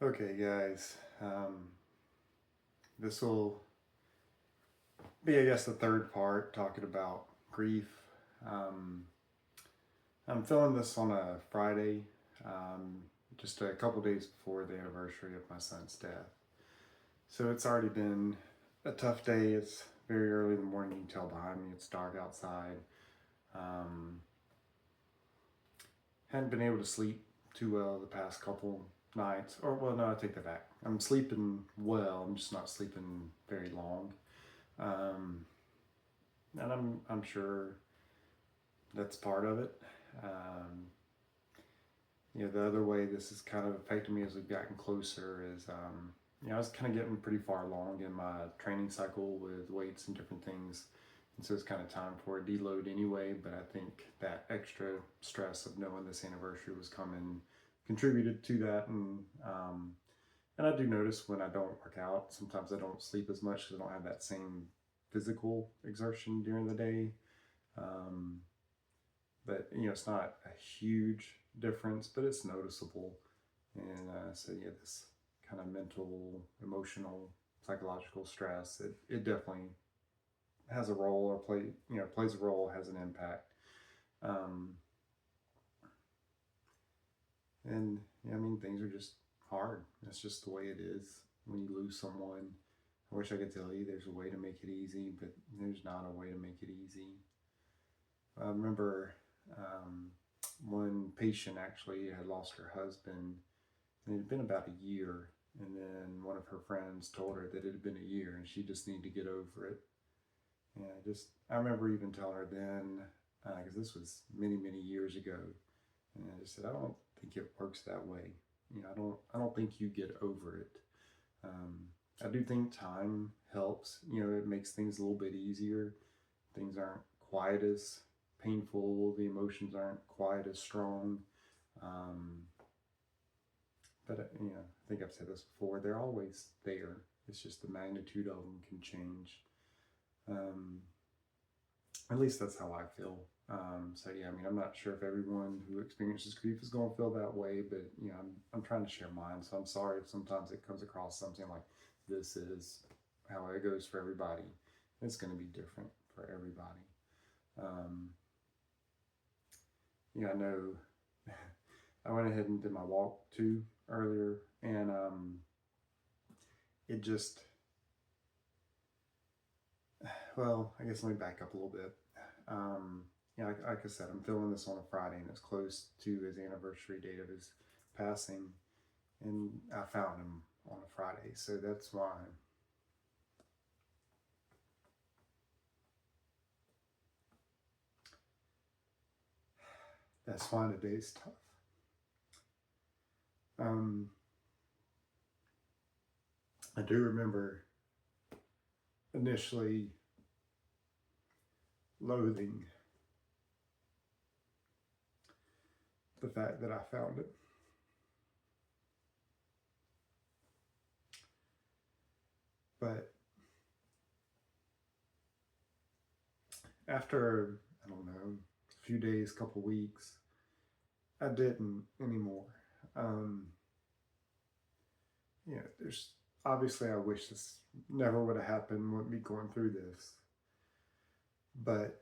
Okay, guys. This will be, I guess, the third part talking about grief. Um, I'm filming this on a Friday, um, just a couple days before the anniversary of my son's death. So it's already been a tough day. It's very early in the morning. You can tell behind me it's dark outside. Um, hadn't been able to sleep too well the past couple nights. Or, well, no, I take that back. I'm sleeping well. I'm just not sleeping very long. Um, and I'm sure that's part of it. Um, the other way this has kind of affected me as we've gotten closer is, I was kind of getting pretty far along in my training cycle with weights and different things. And so it's kind of time for a deload anyway, but I think that extra stress of knowing this anniversary was coming contributed to that. And I do notice when I don't work out, sometimes I don't sleep as much because I don't have that same physical exertion during the day. Um, but it's not a huge difference, but it's noticeable. And so yeah, this kind of mental, emotional, psychological stress, it definitely has a role or plays a role, has an impact. Um, and I mean, things are just hard. That's just the way it is when you lose someone. I wish I could tell you there's a way to make it easy, but there's not a way to make it easy. I remember one patient actually had lost her husband, and it had been about a year. And then one of her friends told her that it had been a year and she just needed to get over it. And I remember even telling her then, because this was many, many years ago, and I just said, I don't think it works that way. I don't think you get over it. Um, I do think time helps. It makes things a little bit easier. Things aren't quite as painful. The emotions aren't quite as strong. Um, but I think I've said this before. They're always there. It's just the magnitude of them can change. Um, at least that's how I feel. So yeah, I mean, I'm not sure if everyone who experiences grief is going to feel that way, but I'm trying to share mine. So I'm sorry if sometimes it comes across something like this is how it goes for everybody. It's going to be different for everybody. Um, I know I went ahead and did my walk too earlier, and it just, well, I guess let me back up a little bit. Like I said, I'm filming this on a Friday, and it's close to his anniversary date of his passing, and I found him on a Friday, so that's why today's tough. Um, I do remember initially loathing the fact that I found it, but after, I don't know, a few days, couple weeks, I didn't anymore. Um, there's obviously I wish this never would have happened, wouldn't be going through this. But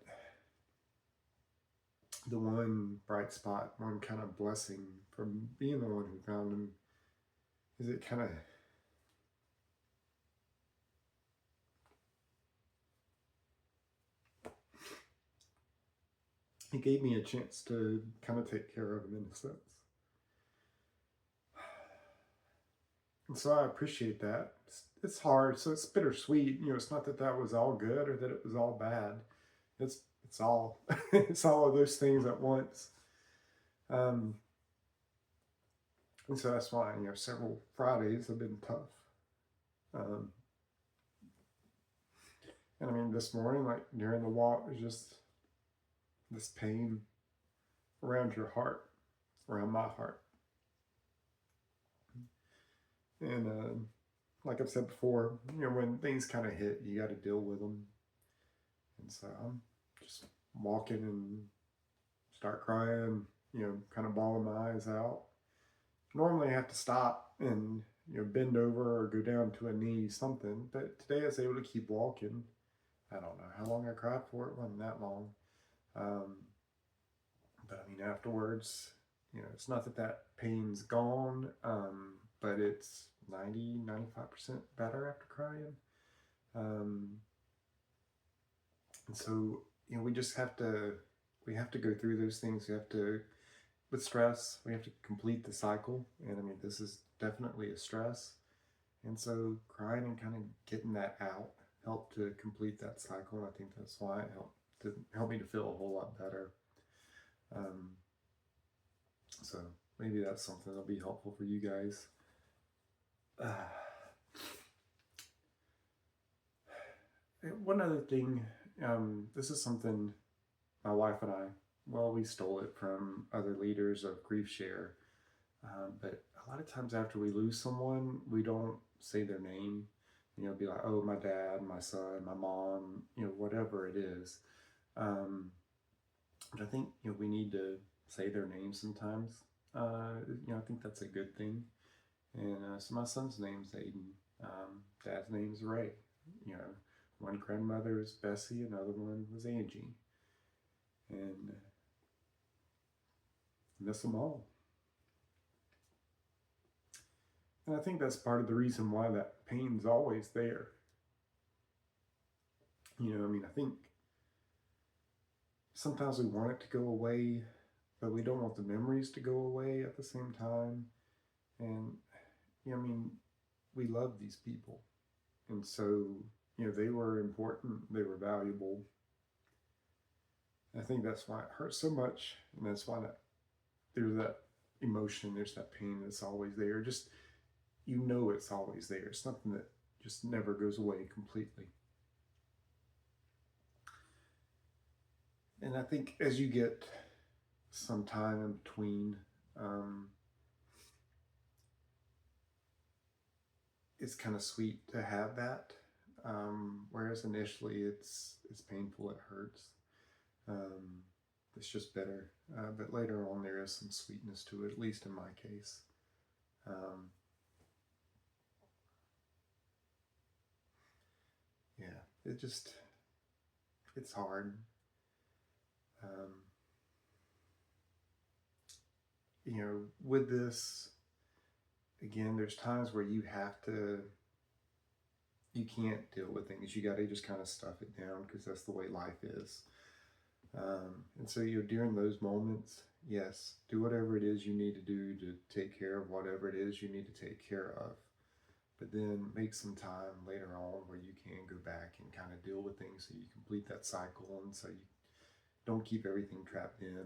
the one bright spot, one kind of blessing from being the one who found him is it gave me a chance to kind of take care of him in a sense. And so I appreciate that. It's hard, so it's bittersweet. It's not that that was all good or that it was all bad. It's all it's all of those things at once. Um, and so that's why several Fridays have been tough. Um, and I mean, this morning, like during the walk, was just this pain around your heart, around my heart, and like I've said before, when things kind of hit, you got to deal with them. And so I'm just walking and start crying, kind of bawling my eyes out. normally I have to stop and bend over or go down to a knee, something. But today I was able to keep walking. I don't know how long I cried for. It wasn't that long. Um, but I mean, afterwards, it's not that that pain's gone, but it's 95% better after crying. Um, and so, we just we have to go through those things. We have to, with stress, we have to complete the cycle. And I mean, this is definitely a stress. And so crying and kind of getting that out helped to complete that cycle. And I think that's why it help me to feel a whole lot better. Um, so maybe that's something that'll be helpful for you guys. One other thing, this is something my wife and I, well, we stole it from other leaders of Grief Share. But a lot of times after we lose someone, we don't say their name. Be like, oh, my dad, my son, my mom, whatever it is. But I think we need to say their name sometimes. I think that's a good thing. And so my son's name's Aiden. Dad's name's Ray. You know, one grandmother was Bessie, another one was Angie, and miss them all. And I think that's part of the reason why that pain's always there. I think sometimes we want it to go away, but we don't want the memories to go away at the same time. And, we love these people. And so, they were important, they were valuable. I think that's why it hurts so much. And that's why there's that emotion, there's that pain that's always there. Just, it's always there. It's something that just never goes away completely. And I think as you get some time in between, it's kind of sweet to have that. Whereas initially it's painful, it hurts. Um, it's just bitter. But later on, there is some sweetness to it, at least in my case. Yeah, it's hard. Um, with this, again, there's times where you can't deal with things. You got to just kind of stuff it down because that's the way life is. And so, during those moments, yes, do whatever it is you need to do to take care of whatever it is you need to take care of. But then make some time later on where you can go back and kind of deal with things so you complete that cycle and so you don't keep everything trapped in.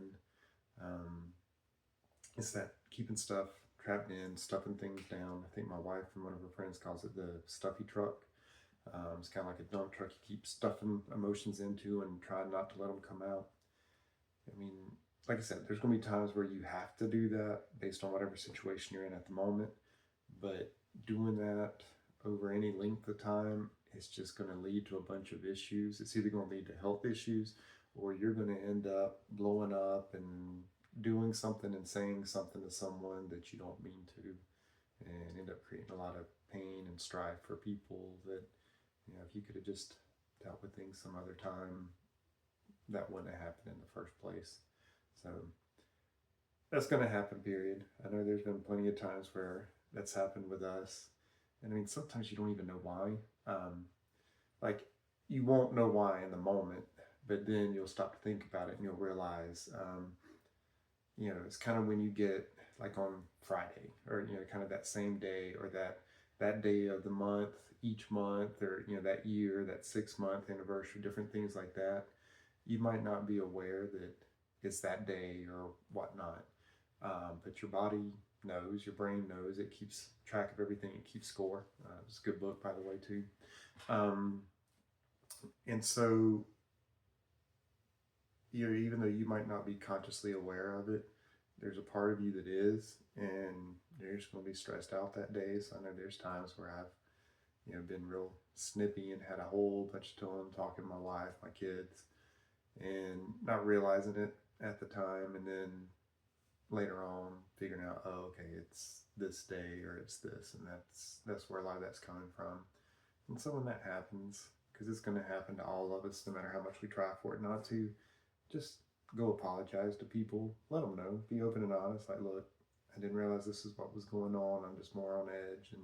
It's that keeping stuff trapped in, stuffing things down. I think my wife and one of her friends calls it the stuffy truck. It's kind of like a dump truck you keep stuffing emotions into and try not to let them come out. I mean, like I said, there's going to be times where you have to do that based on whatever situation you're in at the moment. But doing that over any length of time is just going to lead to a bunch of issues. It's either going to lead to health issues or you're going to end up blowing up and doing something and saying something to someone that you don't mean to and end up creating a lot of pain and strife for people that, if you could have just dealt with things some other time, that wouldn't have happened in the first place. So that's going to happen, period. I know there's been plenty of times where that's happened with us. And I mean, sometimes you don't even know why. Like, you won't know why in the moment, but then you'll stop to think about it and you'll realize, it's kind of when you get like on Friday or, kind of that same day or that day of the month, each month, or, that year, that 6 month anniversary, different things like that. You might not be aware that it's that day or whatnot. But your body knows, your brain knows, it keeps track of everything, it keeps score. It's a good book, by the way, too. And so, even though you might not be consciously aware of it, there's a part of you that is, and you're just going to be stressed out that day. So I know there's times where I've, been real snippy and had a whole bunch of tone talking to my wife, my kids, and not realizing it at the time. And then later on figuring out, oh, okay, it's this day or it's this, and that's where a lot of that's coming from. And so when that happens, because it's going to happen to all of us, no matter how much we try for it not to, just go apologize to people. Let them know. Be open and honest. Like, look, I didn't realize this is what was going on. I'm just more on edge, and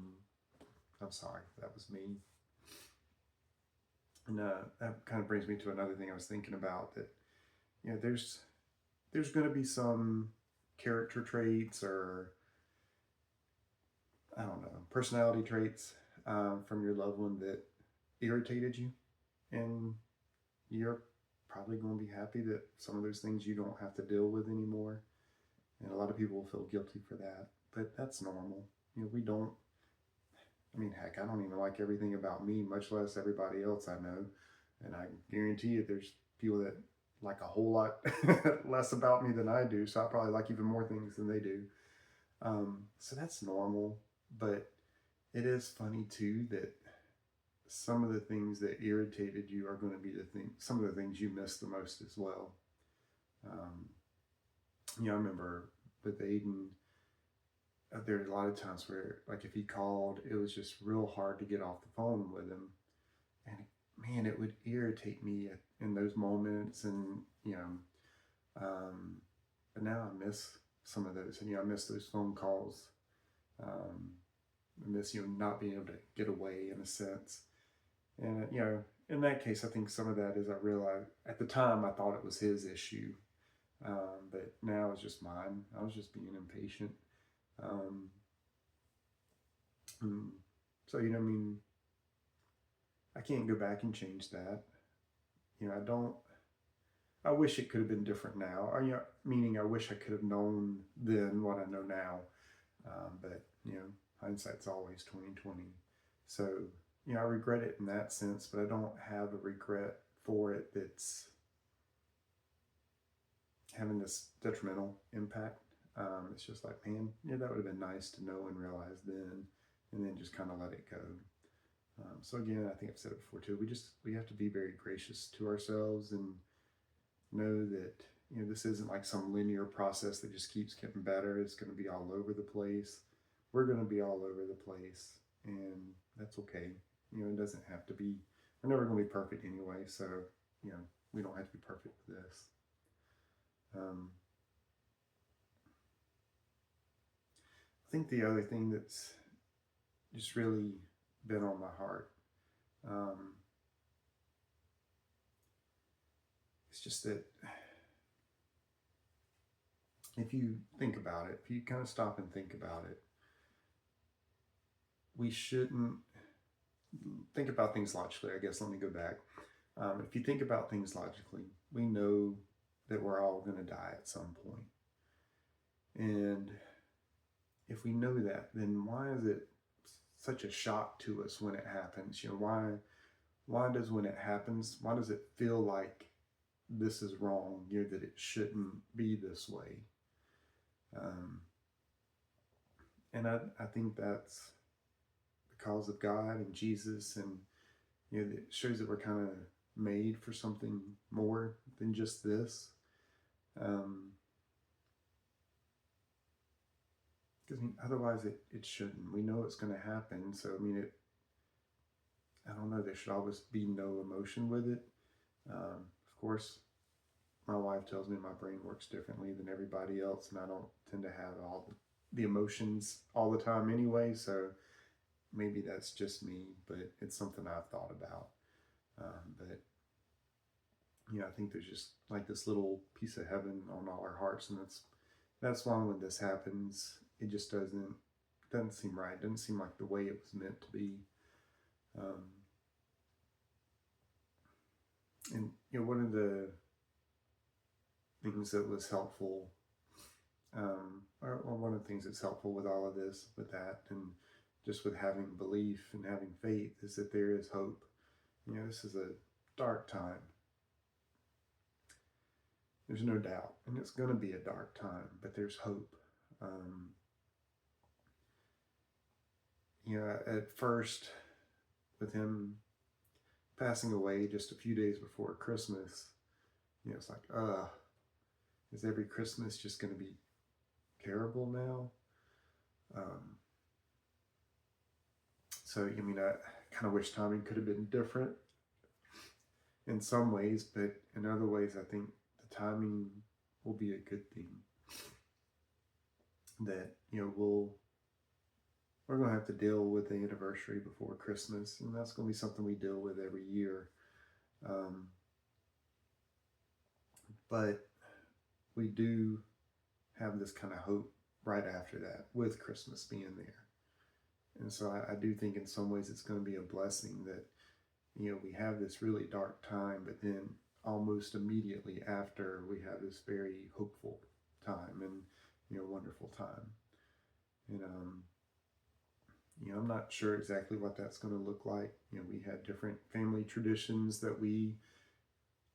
I'm sorry. That was me. And that kind of brings me to another thing I was thinking about. That there's going to be some character traits or I don't know personality traits from your loved one that irritated you, and you're probably going to be happy that some of those things you don't have to deal with anymore. And a lot of people will feel guilty for that, but that's normal. We don't. I mean, heck, I don't even like everything about me, much less everybody else I know. And I guarantee you, there's people that like a whole lot less about me than I do. So I probably like even more things than they do. So that's normal. But it is funny too that some of the things that irritated you are going to be some of the things you miss the most as well. Um, I remember with Aiden, there's a lot of times where, like, if he called, it was just real hard to get off the phone with him, and man, it would irritate me in those moments, and um, but now I miss some of those, and I miss those phone calls. I miss not being able to get away in a sense, and in that case, I think some of that is I realized at the time I thought it was his issue, but now it's just mine. I was just being impatient. Um, so I mean, I can't go back and change that. I don't. I wish it could have been different now. Or, meaning I wish I could have known then what I know now. But hindsight's always 2020. So I regret it in that sense, but I don't have a regret for it that's having this detrimental impact. It's just like, man, that would have been nice to know and realize then, and then just kind of let it go. So again, I think I've said it before too. We have to be very gracious to ourselves and know that this isn't like some linear process that just keeps getting better. It's going to be all over the place. We're going to be all over the place, and that's okay. It doesn't have to be. We're never going to be perfect anyway, so we don't have to be perfect with this. I think the other thing that's just really been on my heart it's just that if you think about it, if you kind of stop and think about it, we shouldn't think about things logically. I guess let me go back. If you think about things logically, we know that we're all going to die at some point. And if we know that, then why is it such a shock to us when it happens? Why does when it happens, why does it feel like this is wrong, that it shouldn't be this way? And I think that's because of God and Jesus, and it shows that we're kind of made for something more than just this. Because otherwise it shouldn't. We know it's going to happen, so I don't know. There should always be no emotion with it. Of course, my wife tells me my brain works differently than everybody else, and I don't tend to have all the emotions all the time anyway. So maybe that's just me, but it's something I've thought about. But I think there's just like this little piece of heaven on all our hearts, and that's why when this happens, it just doesn't seem right. It doesn't seem like the way it was meant to be. And one of the things that was helpful, or one of the things that's helpful with all of this, with that, and just with having belief and having faith, is that there is hope. This is a dark time. There's no doubt, and it's going to be a dark time, but there's hope. At first, with him passing away just a few days before Christmas, it's like, is every Christmas just going to be careable now. So, I mean, I kind of wish timing could have been different in some ways, but in other ways, I think the timing will be a good thing. That, we're going to have to deal with the anniversary before Christmas, and that's going to be something we deal with every year. But we do have this kind of hope right after that, with Christmas being there. And so I do think in some ways it's going to be a blessing that, we have this really dark time, but then almost immediately after we have this very hopeful time and, wonderful time. And, I'm not sure exactly what that's going to look like. We had different family traditions that we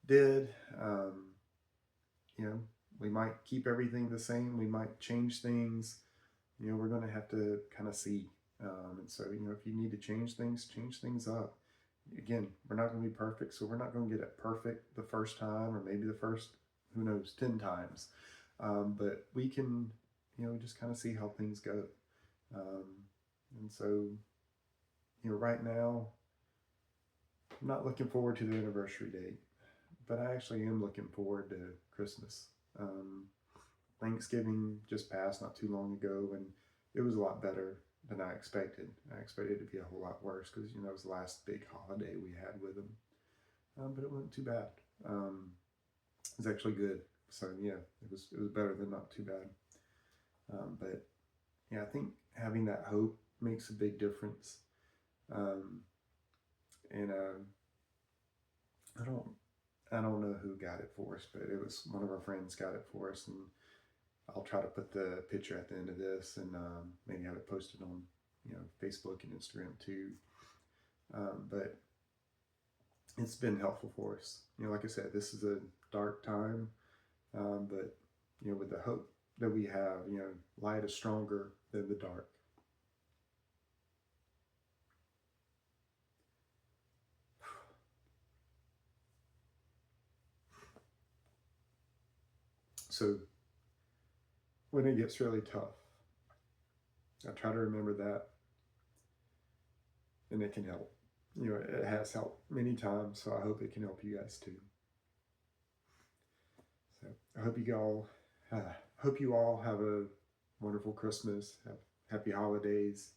did. We might keep everything the same. We might change things. We're going to have to kind of see. And so, if you need to change things up. Again, we're not going to be perfect, so we're not going to get it perfect the first time, or maybe the first, 10 times. But we can, just kind of see how things go. And so, right now, I'm not looking forward to the anniversary date, but I actually am looking forward to Christmas. Thanksgiving just passed not too long ago, and it was a lot better than I expected. I expected it to be a whole lot worse because, it was the last big holiday we had with them. But it wasn't too bad. It was actually good. So yeah, it was better than not too bad. But yeah, I think having that hope makes a big difference. And I don't know who got it for us, but it was one of our friends got it for us, and I'll try to put the picture at the end of this, and maybe have it posted on, Facebook and Instagram too. But it's been helpful for us. Like I said, this is a dark time, but with the hope that we have, light is stronger than the dark. So when it gets really tough, I try to remember that, and it can help. It has helped many times, so I hope it can help you guys too. So I hope you all have a wonderful Christmas, have happy holidays,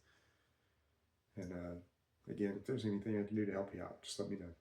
and again, if there's anything I can do to help you out, just let me know.